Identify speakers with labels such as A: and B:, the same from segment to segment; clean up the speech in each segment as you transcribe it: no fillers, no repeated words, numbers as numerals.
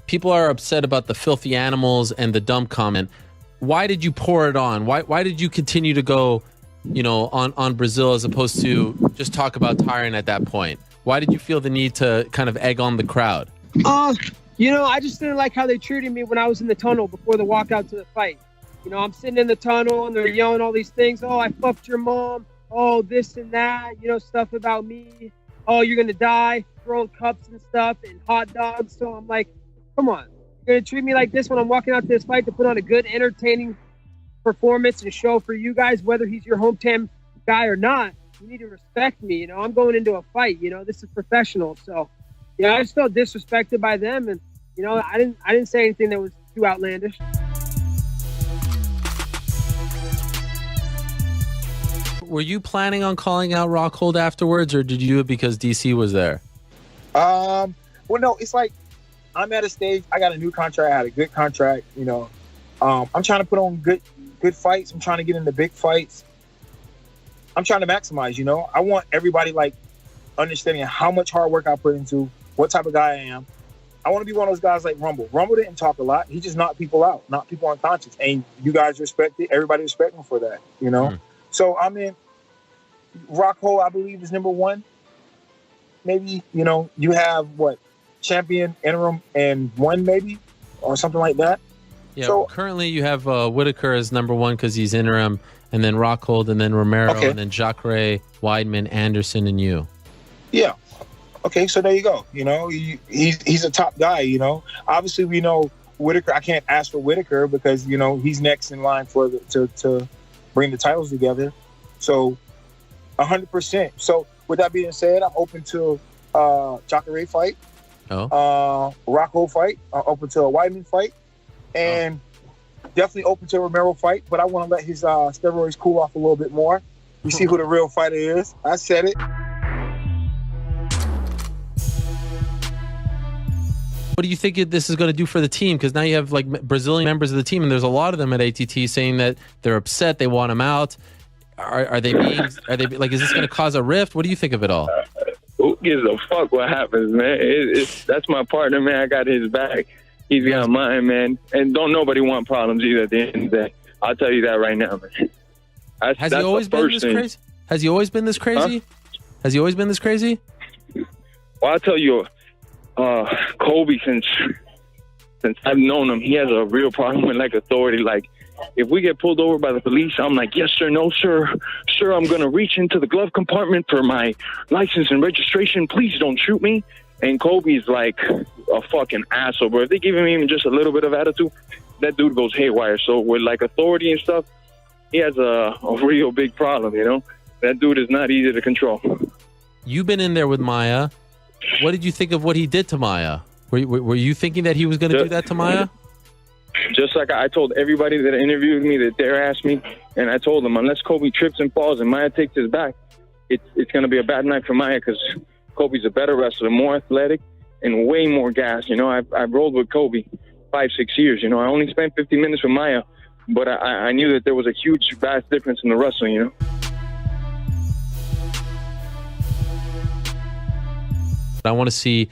A: people are upset about the filthy animals and the dump comment. Why did you pour it on? Why did you continue to go, on Brazil as opposed to just talk about Tyron at that point? Why did you feel the need to kind of egg on the crowd?
B: I just didn't like how they treated me when I was in the tunnel before the walkout to the fight. I'm sitting in the tunnel and they're yelling all these things. Oh, I fucked your mom. Oh, this and that, stuff about me. Oh, you're going to die, throwing cups and stuff and hot dogs. So I'm like, come on. You're going to treat me like this when I'm walking out to this fight to put on a good, entertaining performance and show for you guys, whether he's your hometown guy or not. You need to respect me. I'm going into a fight. This is professional. So, I just felt disrespected by them. And, I didn't say anything that was too outlandish.
A: Were you planning on calling out Rockhold afterwards, or did you do it because DC was there?
C: Well, no, it's like I'm at a stage. I got a new contract. I had a good contract. I'm trying to put on good fights. I'm trying to get into big fights. I'm trying to maximize. I want everybody understanding how much hard work I put into, what type of guy I am. I want to be one of those guys like Rumble. Rumble didn't talk a lot. He just knocked people out, knocked people unconscious, and you guys respect it. Everybody respect him for that. So I'm in Rockhold, I believe, is number one. Maybe, you have champion, interim, and one maybe, or something like that.
A: Yeah, so currently you have Whitaker as number one because he's interim, and then Rockhold, and then Romero, and then Jacare, Weidman, Anderson, and you.
C: Yeah. Okay, so there you go. He's a top guy, Obviously, we know Whitaker. I can't ask for Whitaker because, he's next in line for to bring the titles together. So 100%. So with that being said, I'm open to Jacare fight, Rockhold fight, open to a Weidman fight, and definitely open to a Romero fight. But I want to let his steroids cool off a little bit more. We see who the real fighter is. I said it.
A: What do you think this is going to do for the team? Because now you have Brazilian members of the team, and there's a lot of them at ATT saying that they're upset, they want him out. Are they is this going to cause a rift? What do you think of it all?
D: Who gives a fuck what happens, man? That's my partner, man. I got his back. He's got mine, man. And don't nobody want problems either at the end of the day. I'll tell you that right now, man.
A: Has he always been this crazy? Has he always been this crazy?
D: Huh?
A: Has he always been this crazy?
D: Well, I'll tell you, Colby, since I've known him, he has a real problem with authority. If we get pulled over by the police, I'm like, yes, sir, no, sir. Sir, I'm going to reach into the glove compartment for my license and registration. Please don't shoot me. And Colby's like a fucking asshole, bro. If they give him even just a little bit of attitude, that dude goes haywire. So with authority and stuff, he has a real big problem, That dude is not easy to control.
A: You've been in there with Maia. What did you think of what he did to Maia? Were you thinking that he was going to do that to Maia?
D: Just like I told everybody that interviewed me, that dare asked me, and I told them, unless Colby trips and falls and Maia takes his back, it's going to be a bad night for Maia because Colby's a better wrestler, more athletic, and way more gas. I've rolled with Colby 5-6 years. I only spent 50 minutes with Maia, but I knew that there was a huge, vast difference in the wrestling,
A: I want to see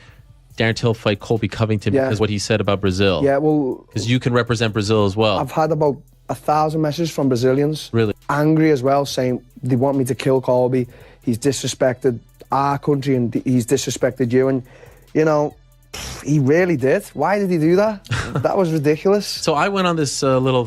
A: Darren Till fight Colby Covington because what he said about Brazil.
E: Yeah, well...
A: Because you can represent Brazil as well.
E: I've had about 1,000 messages from Brazilians.
A: Really?
E: Angry as well, saying they want me to kill Colby. He's disrespected our country and he's disrespected you. And, he really did. Why did he do that? That was ridiculous.
A: So I went on this little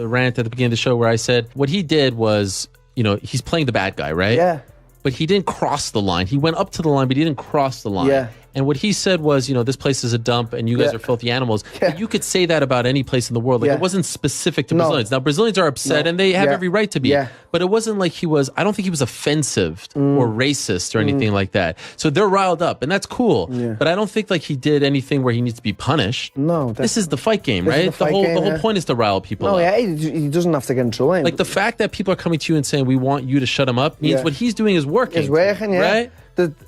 A: rant at the beginning of the show where I said what he did was, he's playing the bad guy, right?
E: Yeah.
A: But he didn't cross the line. He went up to the line, but he didn't cross the line.
E: Yeah.
A: And what he said was, this place is a dump and you guys are filthy animals.
E: Yeah.
A: But you could say that about any place in the world. It wasn't specific to Brazilians. Now, Brazilians are upset and they have every right to be.
E: Yeah.
A: But it wasn't like I don't think he was offensive or racist or anything like that. So they're riled up and that's cool.
E: Yeah.
A: But I don't think he did anything where he needs to be punished.
E: No.
A: This is the fight game, right? The whole point is to rile people up.
E: No, yeah, he doesn't have to get in trouble.
A: The fact that people are coming to you and saying, we want you to shut him up means what he's doing is working.
E: It's working, yeah.
A: Right?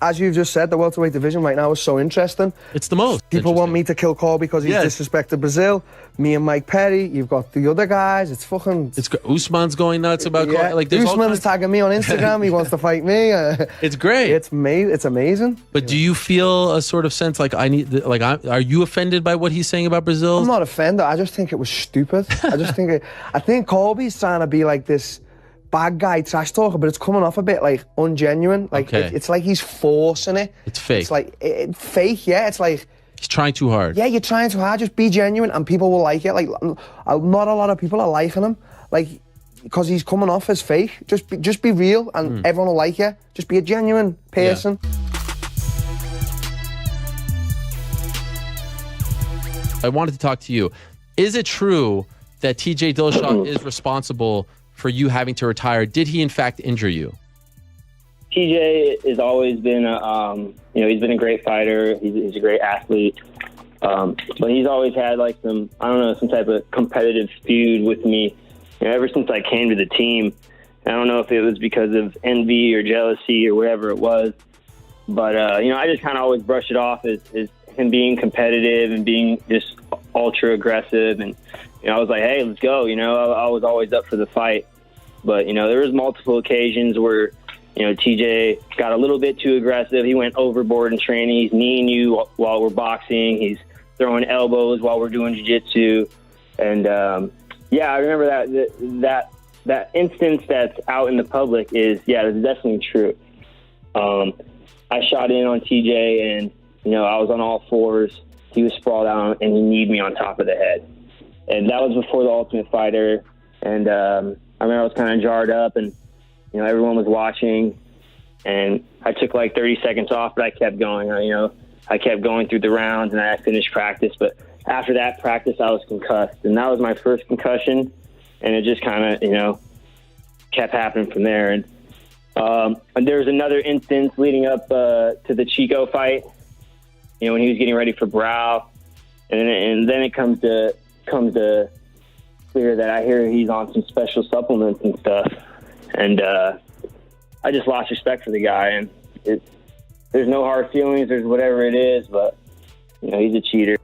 E: as you've just said, the welterweight division right now is so interesting.
A: It's the most.
E: People want me to kill Colby because he's disrespected Brazil. Me and Mike Perry. You've got the other guys. It's fucking.
A: It's Usman's going nuts about Colby. Like
E: Usman's tagging me on Instagram. He wants to fight me.
A: It's great.
E: It's amazing.
A: But do you feel a sort of sense like are you offended by what he's saying about Brazil?
E: I'm not offended. I just think it was stupid. I think Colby's trying to be like this bad guy trash talker, but it's coming off a bit like ungenuine. Like it's like he's forcing it.
A: It's fake.
E: It's like fake. Yeah. It's like
A: he's trying too hard.
E: Yeah, you're trying too hard. Just be genuine, and people will like it. Like not a lot of people are liking him, like because he's coming off as fake. Just be real, and everyone will like you. Just be a genuine person.
A: Yeah. I wanted to talk to you. Is it true that TJ Dillashaw is responsible for you having to retire? Did he in fact injure you?
F: TJ has always been he's been a great fighter. He's a great athlete. But he's always had like some type of competitive feud with me, ever since I came to the team. I don't know if it was because of envy or jealousy or whatever it was, but I just kind of always brush it off as him being competitive and being just ultra aggressive. And I was like, hey, let's go. I was always up for the fight, but there was multiple occasions where TJ got a little bit too aggressive. He went overboard in training. He's kneeing you while we're boxing. He's throwing elbows while we're doing jiu-jitsu. And I remember that instance that's out in the public is definitely true. I shot in on TJ, and I was on all fours. He was sprawled out, and he kneed me on top of the head. And that was before the Ultimate Fighter. And I remember I was kind of jarred up, and everyone was watching. And I took like 30 seconds off, but I kept going. I kept going through the rounds, and I finished practice. But after that practice, I was concussed, and that was my first concussion. And it just kind of, kept happening from there. And there was another instance leading up to the Chico fight, when he was getting ready for Brow. And then it comes to clear that I hear he's on some special supplements and stuff. And I just lost respect for the guy. And there's no hard feelings. There's whatever it is, but, he's a cheater.